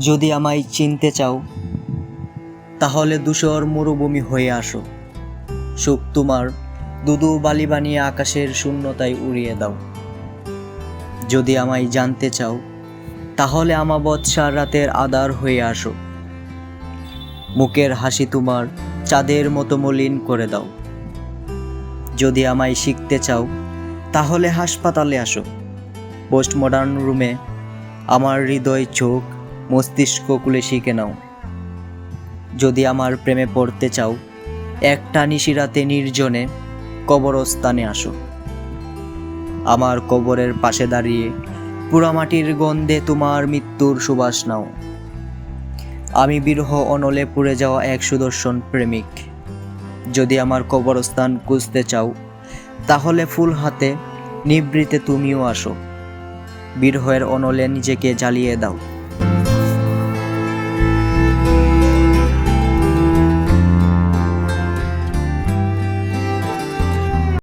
যদি আমায় চিনতে চাও তাহলে ধূসর মরুভূমি হয়ে আসো। সুখ তোমার দুদু বালি বানিয়ে আকাশের শূন্যতায় উড়িয়ে দাও। যদি আমায় জানতে চাও তাহলে আমাবস্যার রাতের আধার হয়ে আসো। মুখের হাসি তোমার চাঁদের মতো মলিন করে দাও। যদি আমায় শিখতে চাও তাহলে হাসপাতালে আসো। পোস্টমডার্ন রুমে আমার হৃদয় চোখ মস্তিষ্ক খুলে শিখে নাও। যদি আমার প্রেমে পড়তে চাও একটা নিশিরাতে নির্জনে কবরস্থানে আসো। আমার কবরের পাশে দাঁড়িয়ে পোড়ামাটির গন্ধে তোমার মৃত্যুর সুবাস নাও। আমি বিরহ অনলে পুড়ে যাওয়া এক সুদর্শন প্রেমিক। যদি আমার কবরস্থান খুঁজতে চাও তাহলে ফুল হাতে নিভৃতে তুমিও আসো। বিরহের অনলে নিজেকে জ্বালিয়ে দাও।